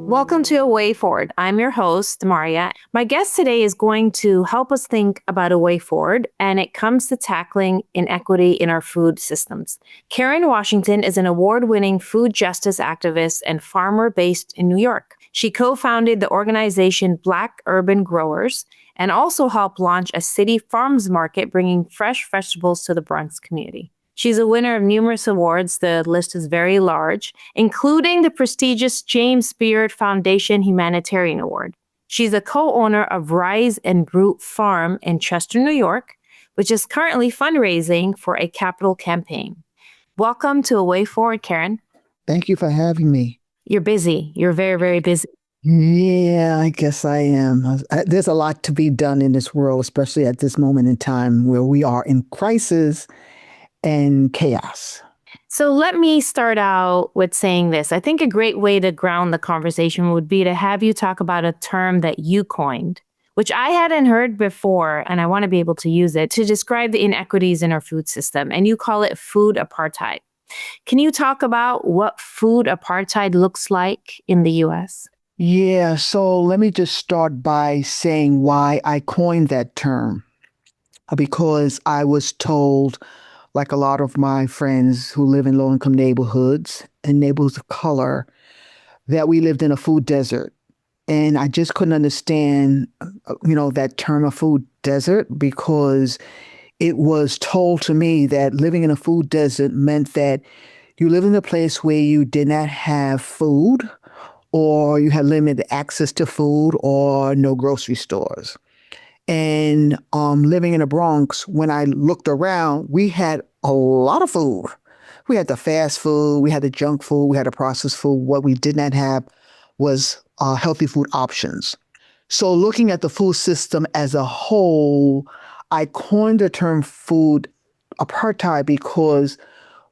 Welcome to A Way Forward. I'm your host, Maaria. My guest today is going to help us think about a way forward, and it comes to tackling inequity in our food systems. Karen Washington is an award-winning food justice activist and farmer based in New York. She co-founded the organization Black Urban Growers and also helped launch a city farms market bringing fresh vegetables to the Bronx community. She's a winner of numerous awards. The list is very large, including the prestigious James Beard Foundation Humanitarian Award. She's a co-owner of Rise and Brute Farm in Chester, New York, which is currently fundraising for a capital campaign. Welcome to A Way Forward, Karen. Thank you for having me. You're busy. You're very, very busy. Yeah, I guess I am. There's a lot to be done in this world, especially at this moment in time where we are in crisis and chaos. So let me start out with saying this. I think a great way to ground the conversation would be to have you talk about a term that you coined, which I hadn't heard before, and I want to be able to use it to describe the inequities in our food system. And you call it food apartheid. Can you talk about what food apartheid looks like in the U.S.? Yeah, so let me just start by saying why I coined that term. Because I was told, like a lot of my friends who live in low-income neighborhoods and neighborhoods of color, that we lived in a food desert. And I just couldn't understand, that term of food desert, because it was told to me that living in a food desert meant that you lived in a place where you did not have food, or you had limited access to food, or no grocery stores. And living in the Bronx, when I looked around, we had a lot of food. We had the fast food, we had the junk food, we had the processed food. What we did not have was healthy food options. So looking at the food system as a whole, I coined the term food apartheid because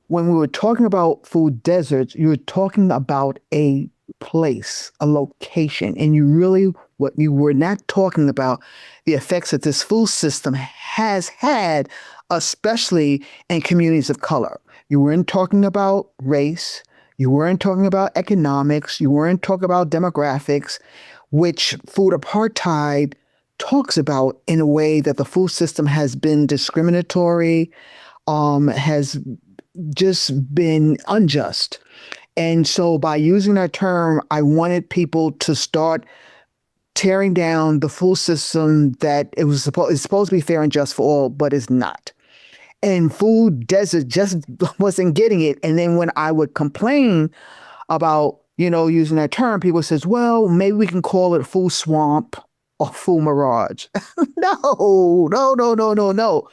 when we were talking about food deserts, you were talking about a place, a location, and what you were not talking about the effects that this food system has had, especially in communities of color. You weren't talking about race, you weren't talking about economics, you weren't talking about demographics, which food apartheid talks about in a way that the food system has been discriminatory, has just been unjust. And so by using that term, I wanted people to start tearing down the food system that it's supposed to be fair and just for all, but it's not. And food desert just wasn't getting it. And then when I would complain about, using that term, people says, well, maybe we can call it food swamp or food mirage. No.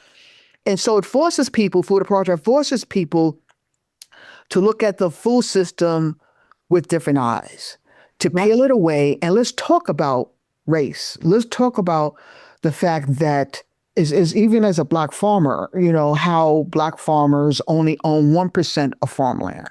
And so it forces people, food apartheid forces people to look at the food system with different eyes, to peel it away. And let's talk about race. Let's talk about the fact that is even as a Black farmer, how Black farmers only own 1% of farmland.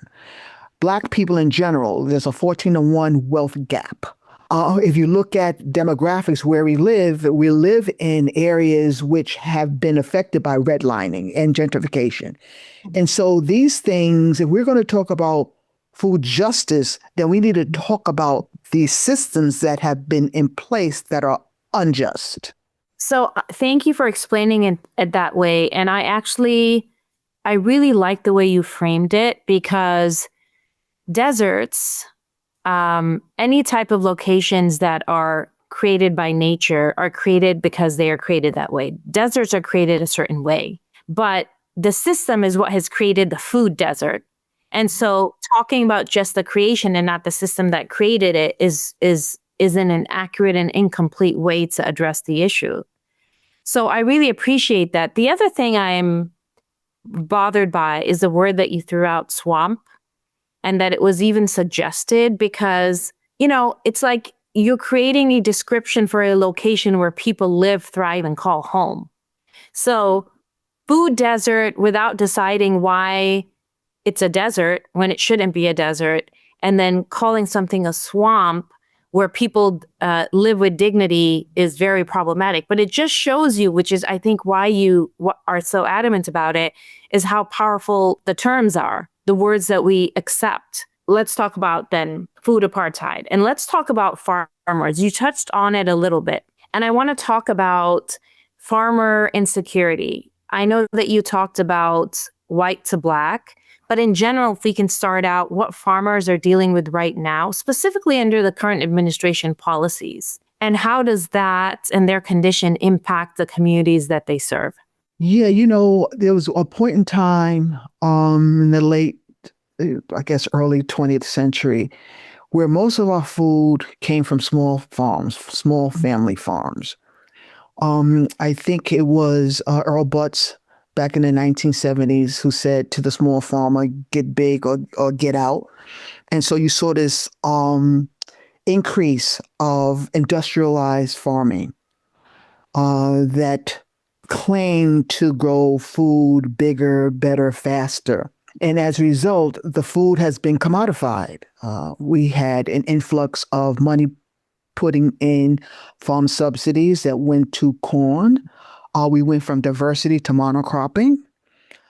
Black people in general, there's a 14-to-1 wealth gap. If you look at demographics where we live in areas which have been affected by redlining and gentrification. And so these things, if we're going to talk about food justice, then we need to talk about these systems that have been in place that are unjust. So thank you for explaining it that way. And I really like the way you framed it, because deserts, any type of locations that are created by nature are created because they are created that way. Deserts are created a certain way, but the system is what has created the food desert. And so talking about just the creation and not the system that created it is an inaccurate and incomplete way to address the issue. So I really appreciate that. The other thing I'm bothered by is the word that you threw out, swamp, and that it was even suggested because, it's like you're creating a description for a location where people live, thrive, and call home. So food desert without deciding why it's a desert when it shouldn't be a desert, and then calling something a swamp where people live with dignity is very problematic. But it just shows you, which is I think why you are so adamant about it, is how powerful the terms are, the words that we accept let's talk about then food apartheid. And let's talk about farmers. You touched on it a little bit. And I want to talk about farmer insecurity. I know that you talked about white to black, but in general, if we can start out what farmers are dealing with right now, specifically under the current administration policies, and how does that and their condition impact the communities that they serve? Yeah, there was a point in time in the late, I guess, early 20th century where most of our food came from small farms, small family farms. I think it was Earl Butz back in the 1970s who said to the small farmer, get big or get out. And so you saw this increase of industrialized farming that claimed to grow food bigger, better, faster. And as a result, the food has been commodified. We had an influx of money putting in farm subsidies that went to corn. We went from diversity to monocropping.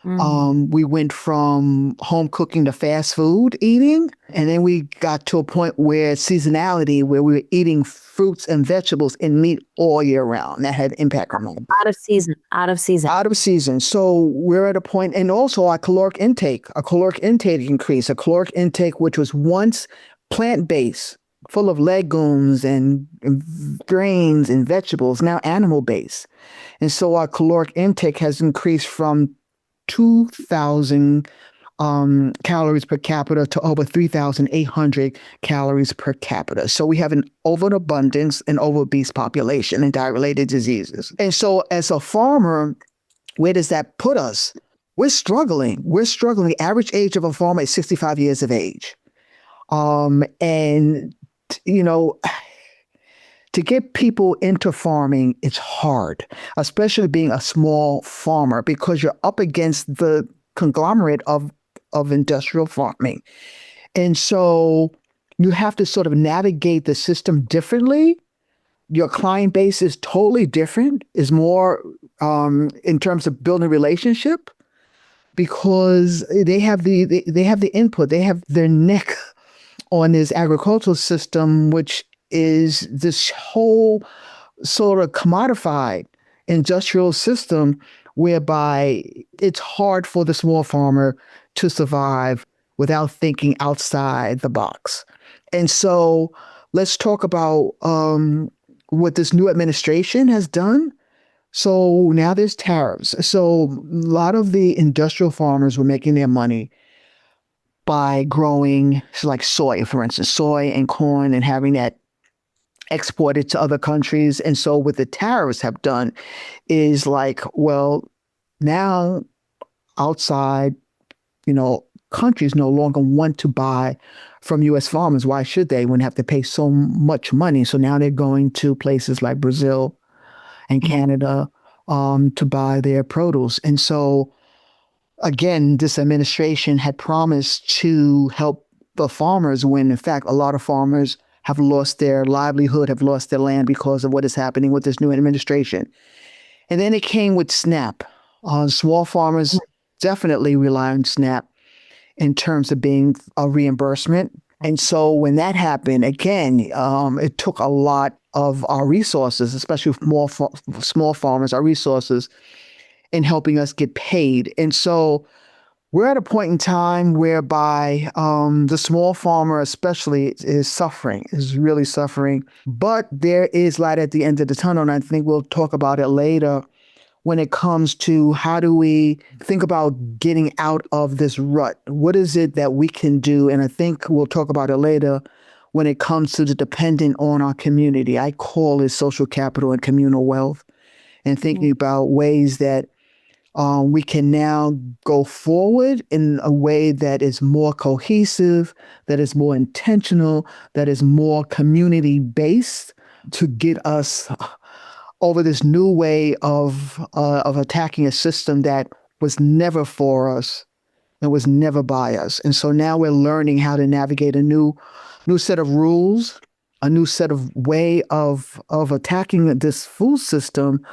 We went from home cooking to fast food eating. And then we got to a point where seasonality, where we were eating fruits and vegetables and meat all year round. That had impact on them. Out of season, out of season. Out of season. So we're at a point, and also our caloric intake increased, a caloric intake which was once plant-based, full of legumes and grains and vegetables, now animal-based. And so our caloric intake has increased from 2,000 calories per capita to over 3,800 calories per capita. So we have an overabundance and overobese population and diet-related diseases. And so as a farmer, where does that put us? We're struggling. The average age of a farmer is 65 years of age. And, to get people into farming, it's hard, especially being a small farmer, because you're up against the conglomerate of industrial farming. And so you have to sort of navigate the system differently. Your client base is totally different, is more in terms of building a relationship, because they have the input, they have their neck on this agricultural system, which is this whole sort of commodified industrial system whereby it's hard for the small farmer to survive without thinking outside the box. And so let's talk about what this new administration has done. So now there's tariffs. So a lot of the industrial farmers were making their money by growing, like soy, for instance, soy and corn, and having that exported to other countries. And so what the tariffs have done is like, well, now outside, countries no longer want to buy from U.S. farmers. Why should they? When they have to pay so much money. So now they're going to places like Brazil and Canada to buy their produce. And so, again, this administration had promised to help the farmers when, in fact, a lot of farmers have lost their livelihood, have lost their land because of what is happening with this new administration. And then it came with SNAP. Small farmers definitely rely on SNAP in terms of being a reimbursement. And so when that happened, again, it took a lot of our resources, especially small farmers, our resources in helping us get paid. And so we're at a point in time whereby the small farmer especially is really suffering. But there is light at the end of the tunnel, and I think we'll talk about it later when it comes to how do we think about getting out of this rut? What is it that we can do? And I think we'll talk about it later when it comes to the dependent on our community. I call it social capital and communal wealth, and thinking about ways that we can now go forward in a way that is more cohesive, that is more intentional, that is more community-based to get us over this new way of attacking a system that was never for us and was never by us. And so now we're learning how to navigate a new set of rules, a new set of way of attacking this food system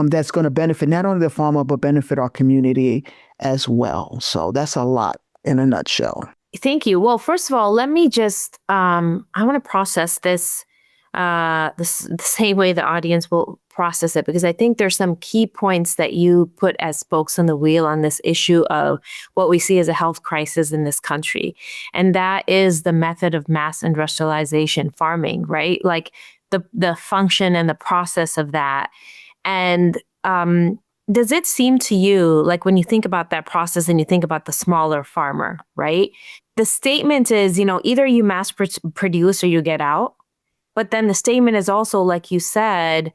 that's going to benefit not only the farmer, but benefit our community as well. So that's a lot in a nutshell. Thank you. Well, first of all, let me just I want to process this the same way the audience will process it, because I think there's some key points that you put as spokes on the wheel on this issue of what we see as a health crisis in this country. And that is the method of mass industrialization farming, right? Like the function and the process of that. And does it seem to you, like when you think about that process and you think about the smaller farmer, right? The statement is, either you mass produce or you get out. But then the statement is also, like you said,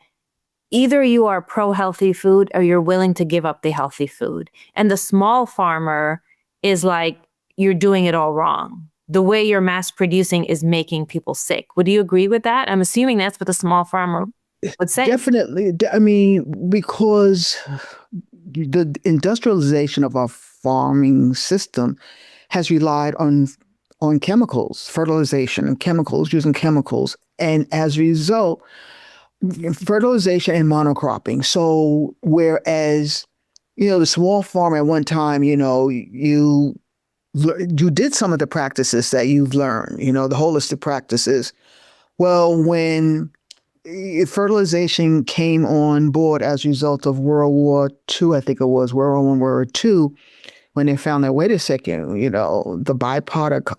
either you are pro healthy food or you're willing to give up the healthy food. And the small farmer is like, you're doing it all wrong. The way you're mass producing is making people sick. Would you agree with that? I'm assuming that's what the small farmer would say. Definitely. I mean, because the industrialization of our farming system has relied on chemicals, fertilization and chemicals, using chemicals. And as a result, fertilization and monocropping. So whereas, the small farmer at one time, you did some of the practices that you've learned, the holistic practices. Well, when fertilization came on board as a result of World War II, I think it was World War I, World War II, when they found that, wait a second, the byproduct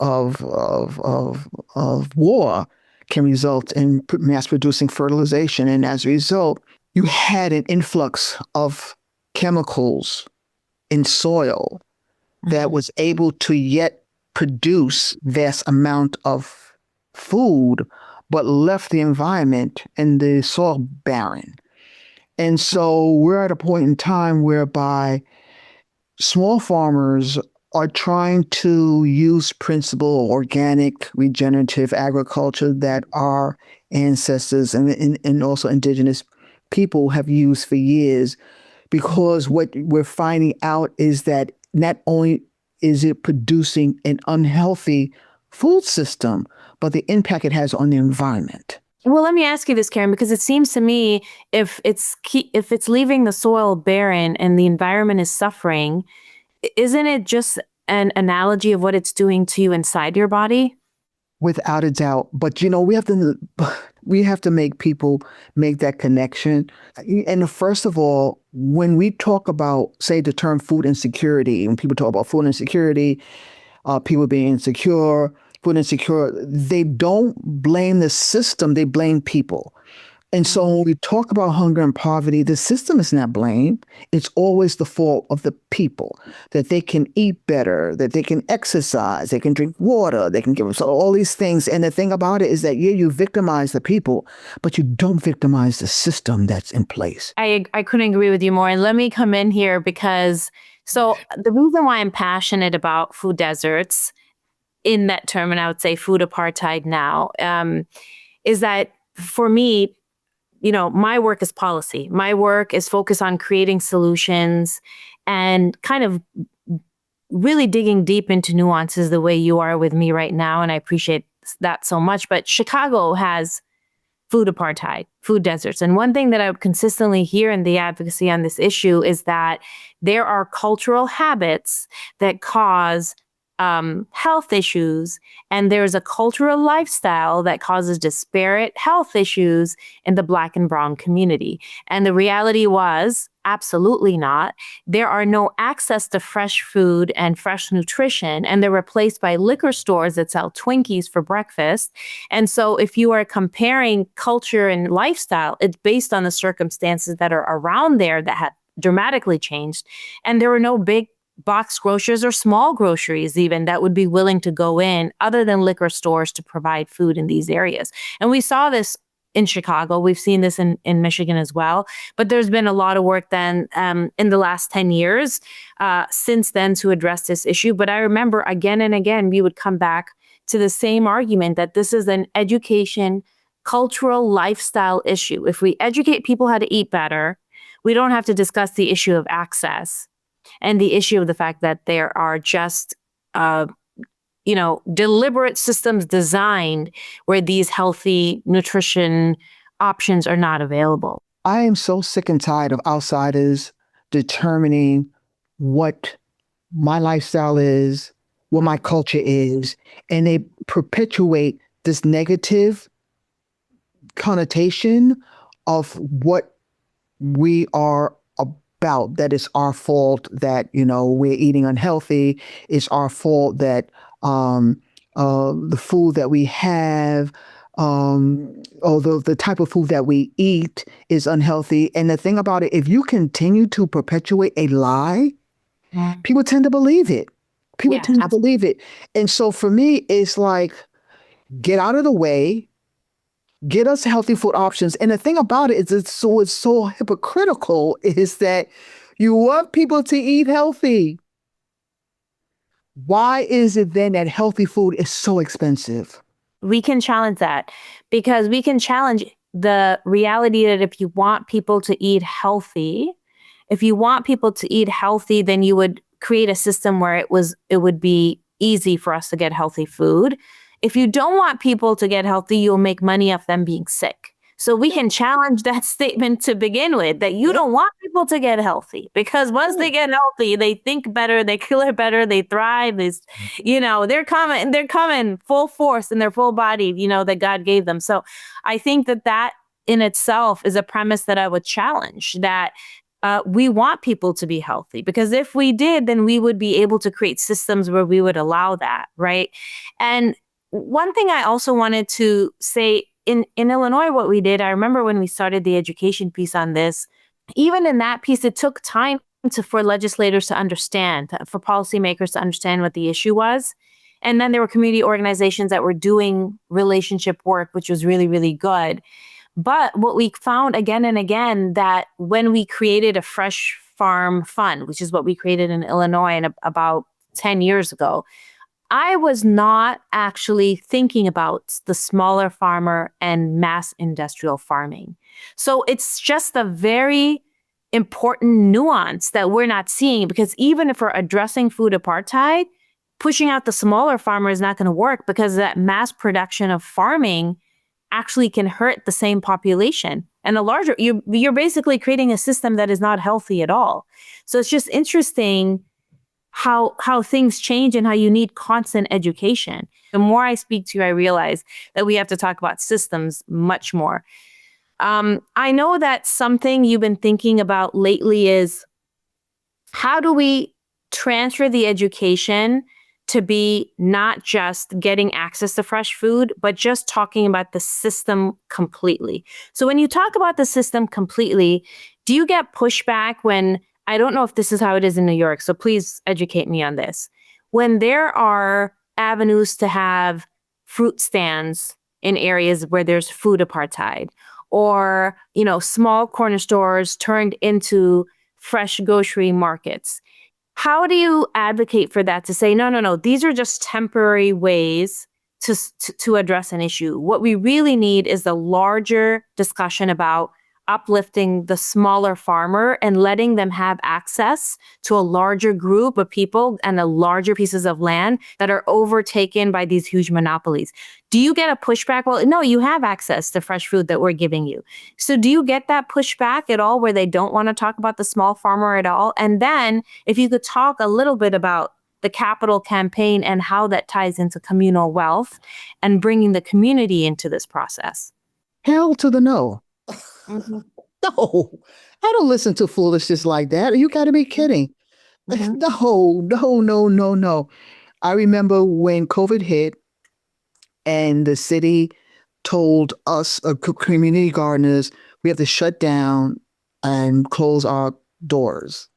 of war can result in mass producing fertilization. And as a result, you had an influx of chemicals in soil that was able to yet produce vast amount of food, but left the environment and the soil barren. And so we're at a point in time whereby small farmers are trying to use principle organic regenerative agriculture that our ancestors and also indigenous people have used for years, because what we're finding out is that not only is it producing an unhealthy food system, but the impact it has on the environment. Well, let me ask you this, Karen, because it seems to me if it's leaving the soil barren and the environment is suffering, isn't it just an analogy of what it's doing to you inside your body? Without a doubt. But we have to make people make that connection. And first of all, when we talk about, say, the term food insecurity, when people talk about food insecurity, people being insecure, food insecure, they don't blame the system, they blame people. And so when we talk about hunger and poverty, the system is not blamed. It's always the fault of the people, that they can eat better, that they can exercise, they can drink water, they can give us all these things. And the thing about it is that, yeah, you victimize the people, but you don't victimize the system that's in place. I couldn't agree with you more. And let me come in here because, so the reason why I'm passionate about food deserts in that term, and I would say food apartheid now, is that for me, my work is policy. My work is focused on creating solutions and kind of really digging deep into nuances the way you are with me right now. And I appreciate that so much. But Chicago has food apartheid, food deserts. And one thing that I would consistently hear in the advocacy on this issue is that there are cultural habits that cause health issues, and there's a cultural lifestyle that causes disparate health issues in the Black and Brown community. And the reality was, absolutely not. There are no access to fresh food and fresh nutrition, and they're replaced by liquor stores that sell Twinkies for breakfast. And so if you are comparing culture and lifestyle, it's based on the circumstances that are around there that have dramatically changed. And there were no big box grocers or small groceries even that would be willing to go in other than liquor stores to provide food in these areas. And we saw this in Chicago. We've seen this in Michigan as well. But there's been a lot of work then in the last 10 years since then to address this issue. But I remember again and again, we would come back to the same argument that this is an education, cultural lifestyle issue. If we educate people how to eat better, we don't have to discuss the issue of access and the issue of the fact that there are just, deliberate systems designed where these healthy nutrition options are not available. I am so sick and tired of outsiders determining what my lifestyle is, what my culture is, and they perpetuate this negative connotation of what we are about, that it's our fault that we're eating unhealthy. It's our fault that the food that we have, although the type of food that we eat is unhealthy. And the thing about it, if you continue to perpetuate a lie, people tend to believe it. People Yeah, tend to believe it. And so for me, it's like, get out of the way, get us healthy food options. And the thing about it is, it's so hypocritical, is that you want people to eat healthy. Why is it then that healthy food is so expensive? we can challenge that because we can challenge the reality that if you want people to eat healthy, then you would create a system where it would be easy for us to get healthy food. If you don't want people to get healthy, you'll make money off them being sick. So we can challenge that statement to begin with, that you don't want people to get healthy, because once they get healthy, they think better, they kill better, they thrive. They're coming full force in their full body, that God gave them. So I think that in itself is a premise that I would challenge, that we want people to be healthy, because if we did, then we would be able to create systems where we would allow that, right? And one thing I also wanted to say, in Illinois, what we did, I remember when we started the education piece on this, even in that piece, it took time for legislators to understand, for policymakers to understand what the issue was. And then there were community organizations that were doing relationship work, which was really, really good. But what we found again and again, that when we created a fresh farm fund, which is what we created in Illinois about 10 years ago, I was not actually thinking about the smaller farmer and mass industrial farming. So it's just a very important nuance that we're not seeing, because even if we're addressing food apartheid, pushing out the smaller farmer is not going to work, because that mass production of farming actually can hurt the same population. And the larger, you're basically creating a system that is not healthy at all. So it's just interesting how things change and how you need constant education. The more I speak to you, I realize that we have to talk about systems much more. I know that something you've been thinking about lately is, how do we transfer the education to be not just getting access to fresh food, but just talking about the system completely? So when you talk about the system completely, do you get pushback when, I don't know if this is how it is in New York, so please educate me on this, when there are avenues to have fruit stands in areas where there's food apartheid, or, small corner stores turned into fresh grocery markets? How do you advocate for that, to say, no, no, no, these are just temporary ways to address an issue? What we really need is the larger discussion about uplifting the smaller farmer and letting them have access to a larger group of people and a larger pieces of land that are overtaken by these huge monopolies. Do you get a pushback? Well, no, you have access to fresh food that we're giving you. So do you get that pushback at all, where they don't want to talk about the small farmer at all? And then if you could talk a little bit about the capital campaign and how that ties into communal wealth and bringing the community into this process. Hell to the no. Mhm. No, I don't listen to foolishness like that. You got to be kidding. Mhm. No, no, no, no, no. I remember when COVID hit and the city told us, community gardeners, we have to shut down and close our doors.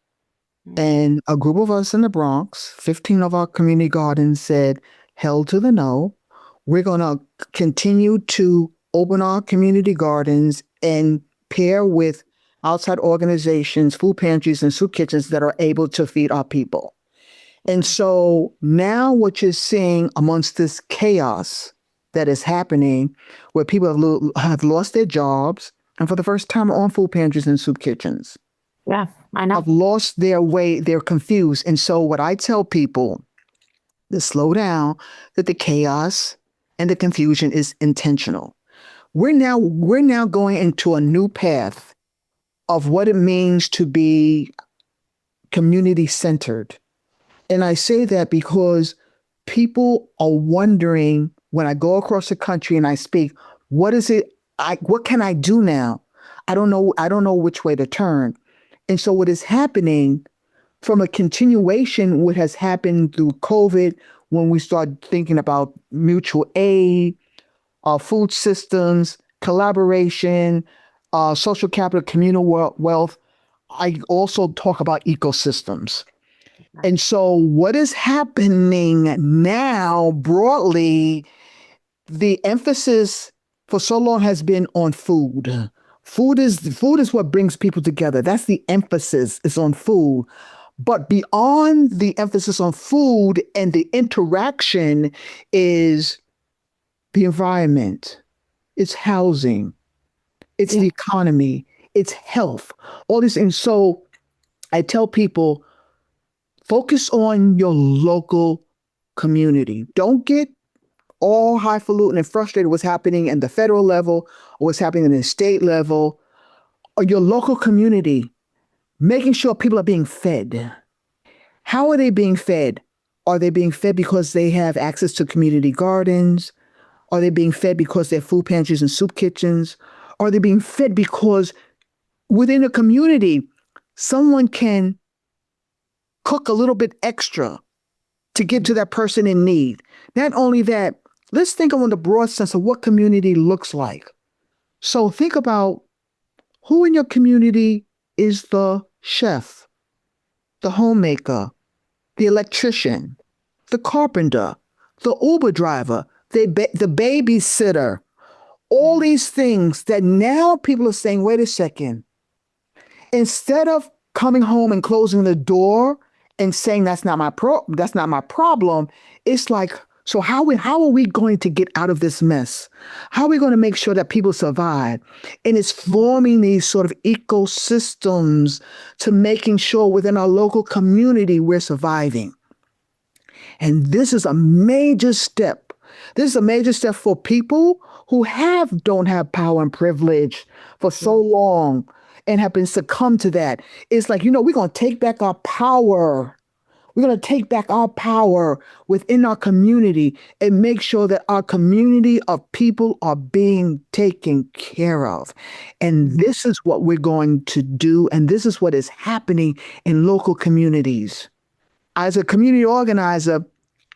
And a group of us in the Bronx, 15 of our community gardens, said, hell to the no. We're going to continue to open our community gardens and pair with outside organizations, food pantries, and soup kitchens that are able to feed our people. And so now what you're seeing amongst this chaos that is happening, where people have lost their jobs, and for the first time on food pantries and soup kitchens, Yeah, I know. have lost their way, they're confused. And so what I tell people, to slow down, that the chaos and the confusion is intentional. We're now going into a new path of what it means to be community centered. And I say that because people are wondering when I go across the country and I speak, what is it? What can I do now? I don't know. I don't know which way to turn. And so what is happening from a continuation, what has happened through COVID, when we start thinking about mutual aid, food systems, collaboration, social capital, communal wealth. I also talk about ecosystems. And so, what is happening now broadly, the emphasis for so long has been on food. Food is what brings people together. That's the emphasis is on food. But beyond the emphasis on food and the interaction is the environment, it's housing, it's the Yeah. economy, it's health, all these things. So I tell people focus on your local community. Don't get all highfalutin and frustrated what's happening in the federal level or what's happening in the state level or your local community, making sure people are being fed. How are they being fed? Are they being fed because they have access to community gardens? Are they being fed because they're food pantries and soup kitchens? Are they being fed because within a community, someone can cook a little bit extra to give to that person in need? Not only that, let's think of the broad sense of what community looks like. So think about who in your community is the chef, the homemaker, the electrician, the carpenter, the Uber driver, the babysitter, all these things that now people are saying, wait a second, instead of coming home and closing the door and saying that's not my problem, it's like, so how are we going to get out of this mess? How are we going to make sure that people survive? And it's forming these sort of ecosystems to making sure within our local community we're surviving. And this is a major step. This is a major step for people who don't have power and privilege for so long and have been succumbed to that. It's like, we're going to take back our power. We're going to take back our power within our community and make sure that our community of people are being taken care of. And this is what we're going to do. And this is what is happening in local communities. As a community organizer,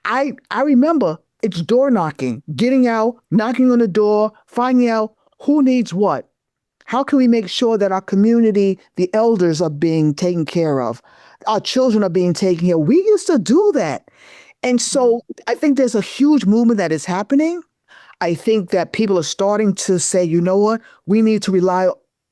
I remember it's door knocking, getting out, knocking on the door, finding out who needs what. How can we make sure that our community, the elders are being taken care of? Our children are being taken care of. We used to do that. And so I think there's a huge movement that is happening. I think that people are starting to say, you know what? We need to rely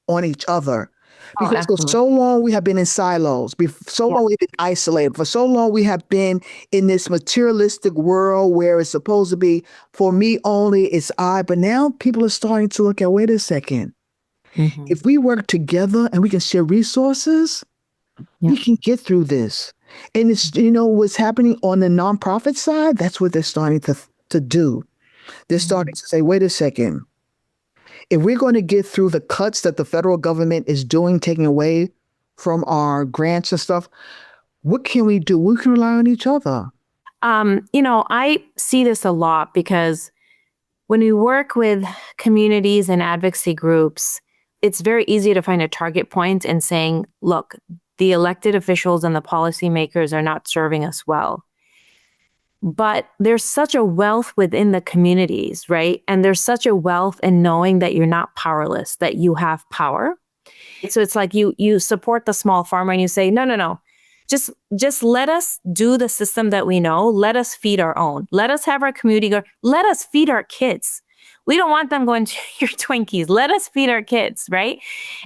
on each other. Oh, Because for absolutely. so long we have been in silos. For so Yeah. long we've been isolated. For so long we have been in this materialistic world where it's supposed to be for me only, it's I. But now people are starting to look at, wait a second. Mhm. If we work together and we can share resources, Yeah. we can get through this. And it's, what's happening on the nonprofit side, that's what they're starting to do. They're starting to say, wait a second. If we're going to get through the cuts that the federal government is doing, taking away from our grants and stuff, what can we do? We can rely on each other. I see this a lot because when we work with communities and advocacy groups, it's very easy to find a target point and saying, look, the elected officials and the policymakers are not serving us well. But there's such a wealth within the communities, right? And there's such a wealth in knowing that you're not powerless, that you have power. So it's like you support the small farmer and you say, no, no, no. Just let us do the system that we know. Let us feed our own. Let us have our community go. Let us feed our kids. We don't want them going to your Twinkies. Let us feed our kids, right?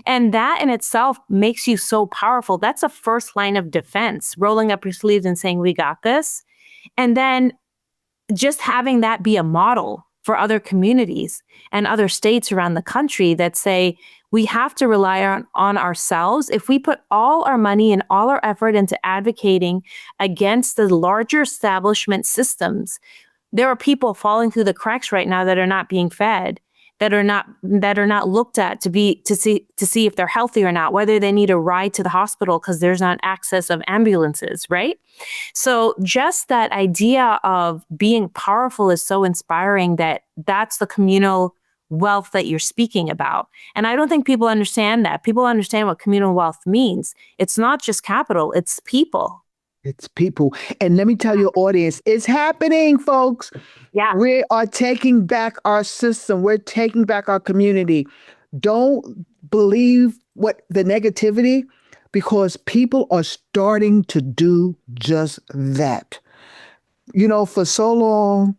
And that in itself makes you so powerful. That's a first line of defense, rolling up your sleeves and saying, we got this. And then just having that be a model for other communities and other states around the country that say, we have to rely on ourselves. If we put all our money and all our effort into advocating against the larger establishment systems, there are people falling through the cracks right now that are not being fed. that are not looked at to see if they're healthy or not, whether they need a ride to the hospital because there's not access of ambulances, right? So just that idea of being powerful is so inspiring, that's the communal wealth that you're speaking about. And I don't think people understand that. People understand what communal wealth means. It's not just capital, it's people. It's people. And let me tell your audience, it's happening, folks. Yeah. We are taking back our system. We're taking back our community. Don't believe what the negativity, because people are starting to do just that. You know, for so long,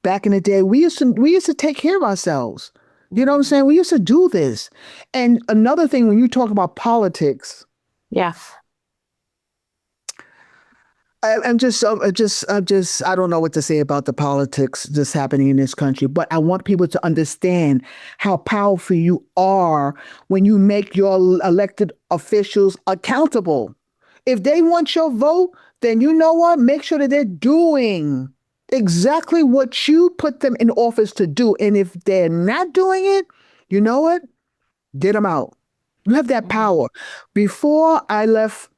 back in the day, we used to take care of ourselves. You know what I'm saying? We used to do this. And another thing, when you talk about politics, Yeah. I'm just, I don't know what to say about the politics that's happening in this country, but I want people to understand how powerful you are when you make your elected officials accountable. If they want your vote, then you know what? Make sure that they're doing exactly what you put them in office to do. And if they're not doing it, you know what? Get them out. You have that power. Before I left,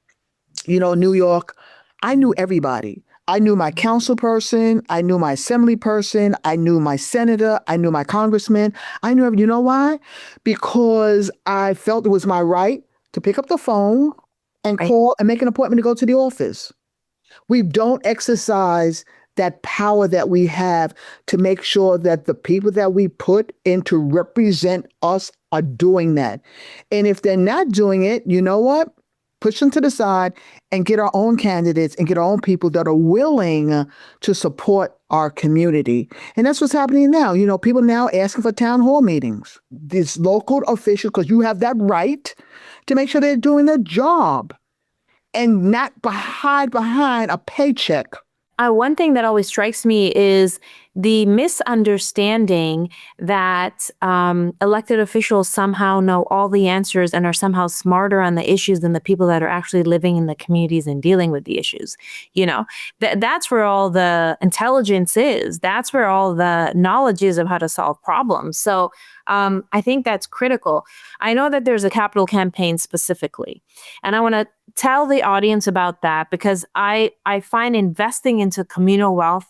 New York, I knew everybody. I knew my council person. I knew my assembly person. I knew my senator. I knew my congressman. I knew, you know why? Because I felt it was my right to pick up the phone and Right. call and make an appointment to go to the office. We don't exercise that power that we have to make sure that the people that we put in to represent us are doing that. And if they're not doing it, you know what? Push them to the side and get our own candidates and get our own people that are willing to support our community. And that's what's happening now. You know, people now asking for town hall meetings. These local officials, because you have that right to make sure they're doing their job and not hide behind a paycheck. One thing that always strikes me is the misunderstanding that elected officials somehow know all the answers and are somehow smarter on the issues than the people that are actually living in the communities and dealing with the issues. You know, that's where all the intelligence is. That's where all the knowledge is of how to solve problems. So I think that's critical. I know that there's a capital campaign specifically, and I want to tell the audience about that because I find investing into communal wealth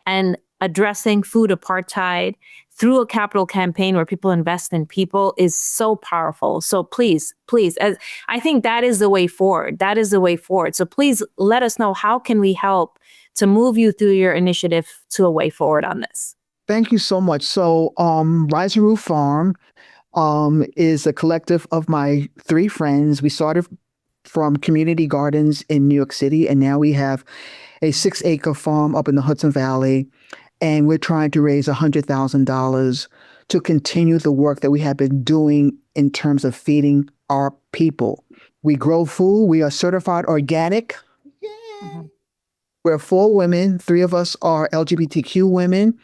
and addressing food apartheid through a capital campaign where people invest in people is so powerful. So please, as I think that is the way forward. That is the way forward. So please let us know, how can we help to move you through your initiative to a way forward on this? Thank you so much. So, Rise and Root Farm is a collective of my three friends. We started from community gardens in New York City, and now we have a 6-acre farm up in the Hudson Valley, and we're trying to raise $100,000 to continue the work that we have been doing in terms of feeding our people. We grow food. We are certified organic. Mm-hmm. We're 4 women. 3 of us are LGBTQ women.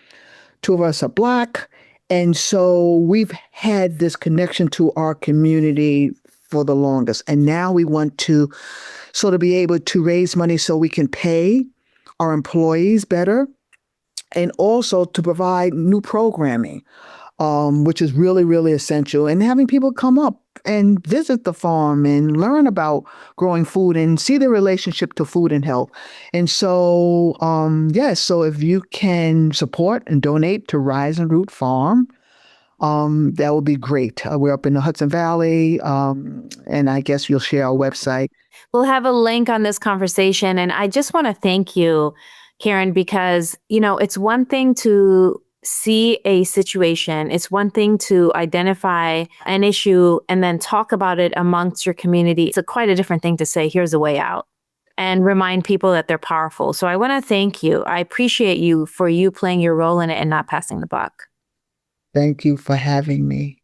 2 of us are Black. And so we've had this connection to our community for the longest. And now we want to sort of be able to raise money so we can pay our employees better and also to provide new programming, which is really, really essential. And having people come up and visit the farm and learn about growing food and see the relationship to food and health. And so, so if you can support and donate to Rise and Root Farm, that would be great. We're up in the Hudson Valley, and I guess you'll share our website. We'll have a link on this conversation. And I just want to thank you, Karen, because, it's one thing to see a situation. It's one thing to identify an issue and then talk about it amongst your community. It's quite a different thing to say, here's a way out, and remind people that they're powerful. So I want to thank you. I appreciate you for you playing your role in it and not passing the buck. Thank you for having me.